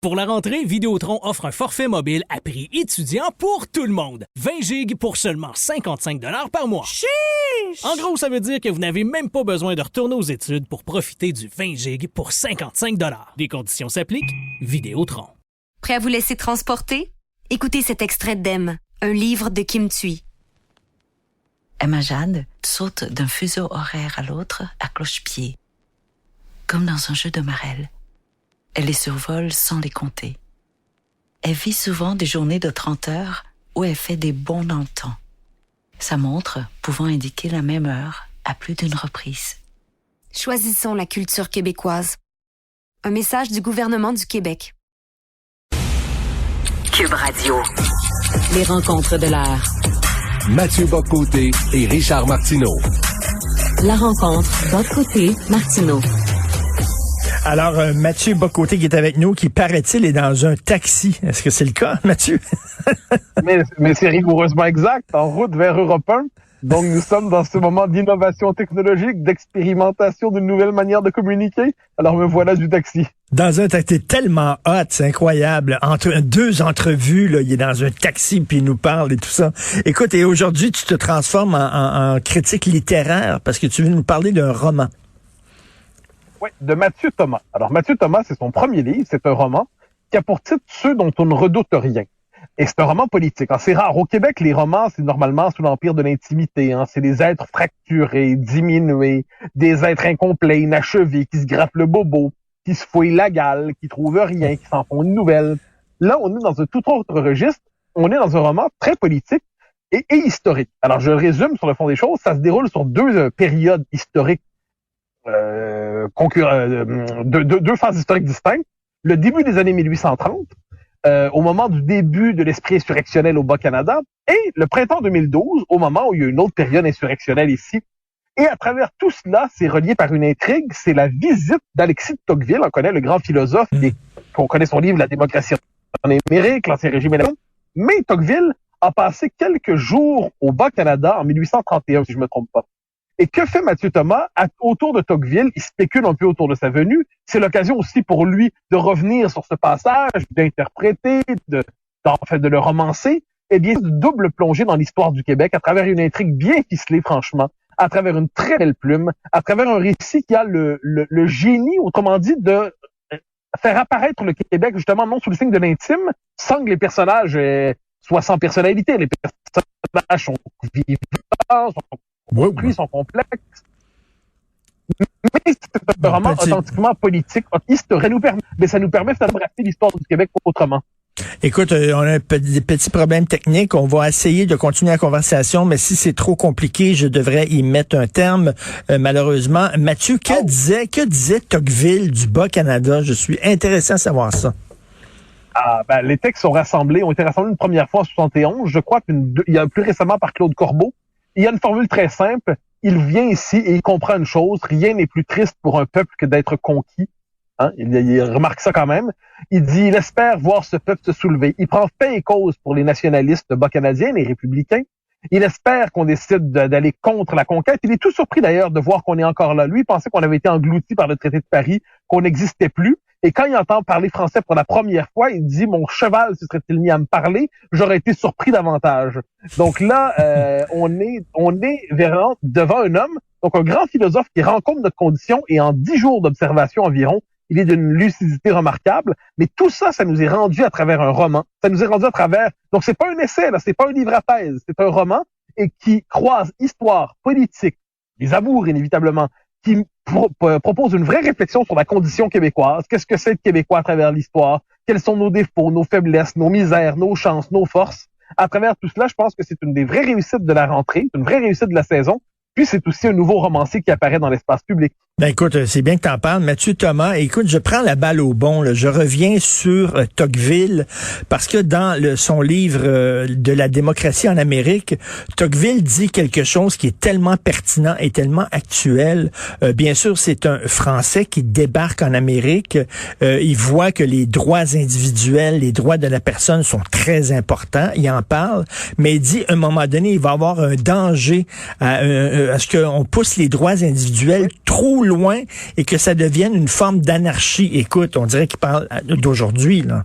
Pour la rentrée, Vidéotron offre un forfait mobile à prix étudiant pour tout le monde. 20 gigs pour seulement 55 $ par mois. Chiche! En gros, ça veut dire que vous n'avez même pas besoin de retourner aux études pour profiter du 20 gigs pour 55 $. Des conditions s'appliquent. Vidéotron. Prêt à vous laisser transporter? Écoutez cet extrait d'Em, un livre de Kim Thuy. Emma Jade saute d'un fuseau horaire à l'autre à cloche-pied, comme dans un jeu de marelle. Elle les survole sans les compter. Elle vit souvent des journées de 30 heures où elle fait des bonds dans le temps. Sa montre pouvant indiquer la même heure à plus d'une reprise. Choisissons la culture québécoise. Un message du gouvernement du Québec. Cube Radio. Les rencontres de l'heure. Mathieu Bock-Côté et Richard Martineau. La rencontre Bock-Côté-Martineau. Alors, Mathieu Bock-Côté qui est avec nous, qui paraît-il est dans un taxi. Est-ce que c'est le cas, Mathieu? mais c'est rigoureusement exact. En route vers Europe 1. Donc, nous sommes dans ce moment d'innovation technologique, d'expérimentation d'une nouvelle manière de communiquer. Alors, me voilà du taxi. Dans un taxi, tellement hot, c'est incroyable. Entre deux entrevues, là, il est dans un taxi puis il nous parle et tout ça. Écoute, et aujourd'hui, tu te transformes en critique littéraire parce que tu veux nous parler d'un roman. Oui, de Mathieu Thomas. Alors, Mathieu Thomas, c'est son premier livre. C'est un roman qui a pour titre Ceux dont on ne redoute rien. Et c'est un roman politique. C'est rare. Au Québec, les romans, c'est normalement sous l'empire de l'intimité. C'est des êtres fracturés, diminués, des êtres incomplets, inachevés, qui se grattent le bobo, qui se fouillent la gale, qui trouvent rien, qui s'en font une nouvelle. Là, on est dans un tout autre registre. On est dans un roman très politique et historique. Alors, je résume sur le fond des choses. Ça se déroule sur deux périodes historiques, deux phases historiques distinctes. Le début des années 1830, au moment du début de l'esprit insurrectionnel au Bas-Canada, et le printemps 2012, au moment où il y a une autre période insurrectionnelle ici. Et à travers tout cela, c'est relié par une intrigue, c'est la visite d'Alexis de Tocqueville, on connaît le grand philosophe, et on connaît son livre « La démocratie en Amérique », l'Ancien régime et la... Mais Tocqueville a passé quelques jours au Bas-Canada en 1831, si je ne me trompe pas. Et que fait Mathieu Thomas autour de Tocqueville? Il spécule un peu autour de sa venue. C'est l'occasion aussi pour lui de revenir sur ce passage, d'interpréter, de le romancer. Eh bien, de double plongée dans l'histoire du Québec à travers une intrigue bien ficelée, franchement, à travers une très belle plume, à travers un récit qui a le génie, autrement dit, de faire apparaître le Québec, justement, non sous le signe de l'intime, sans que les personnages soient sans personnalité. Les personnages sont vivants, sont complexes. Mais c'est vraiment authentiquement politique, historique. Ça nous permet de brasser l'histoire du Québec autrement. Écoute, on a des petits problèmes techniques. On va essayer de continuer la conversation, mais si c'est trop compliqué, je devrais y mettre un terme, malheureusement. Mathieu, que disait Tocqueville du Bas-Canada? Je suis intéressé à savoir ça. Les textes ont été rassemblés une première fois en 71, je crois, il y a plus récemment par Claude Corbeau. Il y a une formule très simple. Il vient ici et il comprend une chose. Rien n'est plus triste pour un peuple que d'être conquis. Il remarque ça quand même. Il dit, il espère voir ce peuple se soulever. Il prend fait et cause pour les nationalistes bas-canadiens, les républicains. Il espère qu'on décide d'aller contre la conquête. Il est tout surpris d'ailleurs de voir qu'on est encore là. Lui, il pensait qu'on avait été englouti par le traité de Paris, qu'on n'existait plus. Et quand il entend parler français pour la première fois, il dit, mon cheval se serait-il mis à me parler, j'aurais été surpris davantage. Donc là, on est vraiment devant un homme, donc un grand philosophe qui rencontre notre condition et en 10 jours d'observation environ, il est d'une lucidité remarquable. Mais tout ça, ça nous est rendu à travers un roman. Ça nous est rendu à travers, donc c'est pas un essai, là, c'est pas un livre à thèse, c'est un roman et qui croise histoire, politique, les amours inévitablement, qui propose une vraie réflexion sur la condition québécoise. Qu'est-ce que c'est le Québécois à travers l'histoire? Quels sont nos défauts, nos faiblesses, nos misères, nos chances, nos forces? À travers tout cela, je pense que c'est une des vraies réussites de la rentrée, une vraie réussite de la saison. Puis c'est aussi un nouveau romancier qui apparaît dans l'espace public. Ben écoute, c'est bien que t'en parles, Mathieu Thomas. Écoute, je prends la balle au bon. Là. Je reviens sur Tocqueville parce que dans son livre de la démocratie en Amérique, Tocqueville dit quelque chose qui est tellement pertinent et tellement actuel. Bien sûr, c'est un Français qui débarque en Amérique. Il voit que les droits individuels, les droits de la personne sont très importants. Il en parle, mais il dit à un moment donné, il va y avoir un danger à ce qu'on pousse les droits individuels trop loin et que ça devienne une forme d'anarchie. Écoute, on dirait qu'il parle d'aujourd'hui, là.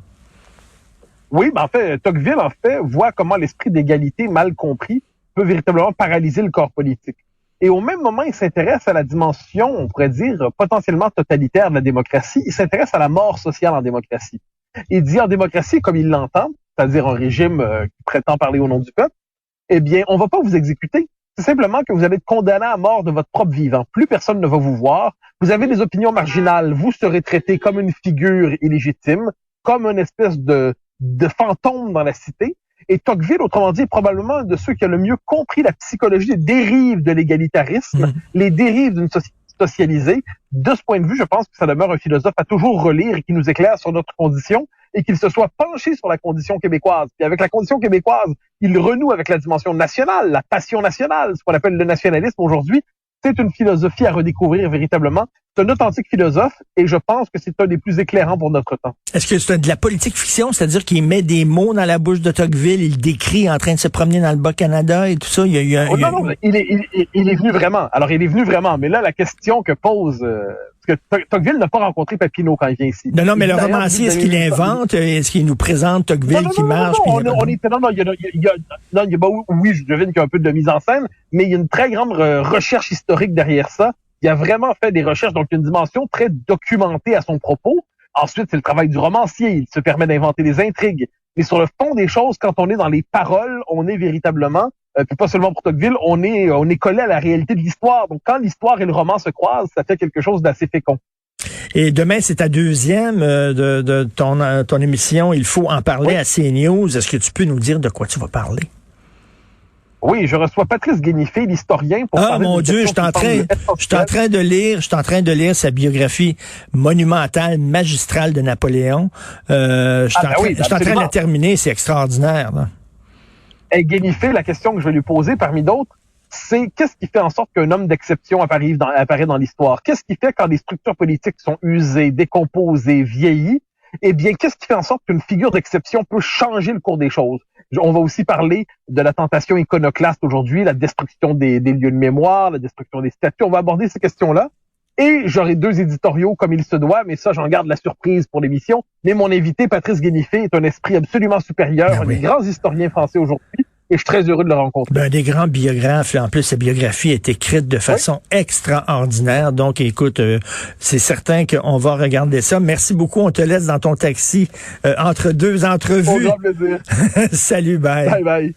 Oui, en fait, Tocqueville, voit comment l'esprit d'égalité mal compris peut véritablement paralyser le corps politique. Et au même moment, il s'intéresse à la dimension, on pourrait dire, potentiellement totalitaire de la démocratie. Il s'intéresse à la mort sociale en démocratie. Il dit en démocratie, comme il l'entend, c'est-à-dire un régime qui prétend parler au nom du peuple, eh bien, on va pas vous exécuter. C'est simplement que vous allez être condamné à mort de votre propre vivant. Plus personne ne va vous voir. Vous avez des opinions marginales. Vous serez traité comme une figure illégitime, comme une espèce de fantôme dans la cité. Et Tocqueville, autrement dit, est probablement un de ceux qui a le mieux compris la psychologie des dérives de l'égalitarisme, les dérives d'une société socialisée. De ce point de vue, je pense que ça demeure un philosophe à toujours relire et qui nous éclaire sur notre condition et qu'il se soit penché sur la condition québécoise. Puis avec la condition québécoise, il renoue avec la dimension nationale, la passion nationale, ce qu'on appelle le nationalisme aujourd'hui. C'est une philosophie à redécouvrir véritablement. C'est un authentique philosophe et je pense que c'est un des plus éclairants pour notre temps. Est-ce que c'est de la politique fiction, c'est-à-dire qu'il met des mots dans la bouche de Tocqueville, il décrit en train de se promener dans le Bas-Canada et tout ça? Il est venu vraiment. Alors, il est venu vraiment. Mais là, la question que pose... parce que Tocqueville n'a pas rencontré Papineau quand il vient ici. Non, mais le romancier, est-ce qu'il invente? Est-ce qu'il nous présente Tocqueville qui marche? Oui, je devine qu'il y a un peu de mise en scène, mais il y a une très grande recherche historique derrière ça. Il a vraiment fait des recherches, donc il y a une dimension très documentée à son propos. Ensuite, c'est le travail du romancier. Il se permet d'inventer des intrigues. Mais sur le fond des choses, quand on est dans les paroles, on est véritablement, puis pas seulement pour Tocqueville, on est collé à la réalité de l'histoire. Donc, quand l'histoire et le roman se croisent, ça fait quelque chose d'assez fécond. Et demain, c'est ta deuxième de ton émission. Il faut en parler à CNews. Est-ce que tu peux nous dire de quoi tu vas parler? Oui, je reçois Patrice Guénifé, l'historien, pour parler mon Dieu, je suis en train de lire sa biographie monumentale, magistrale de Napoléon. Je suis en train de la terminer, c'est extraordinaire, là. Et Guénifé, la question que je vais lui poser, parmi d'autres, c'est qu'est-ce qui fait en sorte qu'un homme d'exception apparaît dans l'histoire? Qu'est-ce qui fait quand les structures politiques sont usées, décomposées, vieillies? Eh bien, qu'est-ce qui fait en sorte qu'une figure d'exception peut changer le cours des choses? On va aussi parler de la tentation iconoclaste aujourd'hui, la destruction des lieux de mémoire, la destruction des statues. On va aborder ces questions-là. Et j'aurai 2 éditoriaux comme il se doit, mais ça, j'en garde la surprise pour l'émission. Mais mon invité, Patrice Guénifé, est un esprit absolument supérieur, un des grands historiens français aujourd'hui. Et je suis très heureux de le rencontrer. Un des grands biographes. En plus, sa biographie est écrite de façon extraordinaire. Donc, écoute, c'est certain qu'on va regarder ça. Merci beaucoup. On te laisse dans ton taxi entre 2 entrevues. Au grand plaisir. Salut, bye. Bye, bye.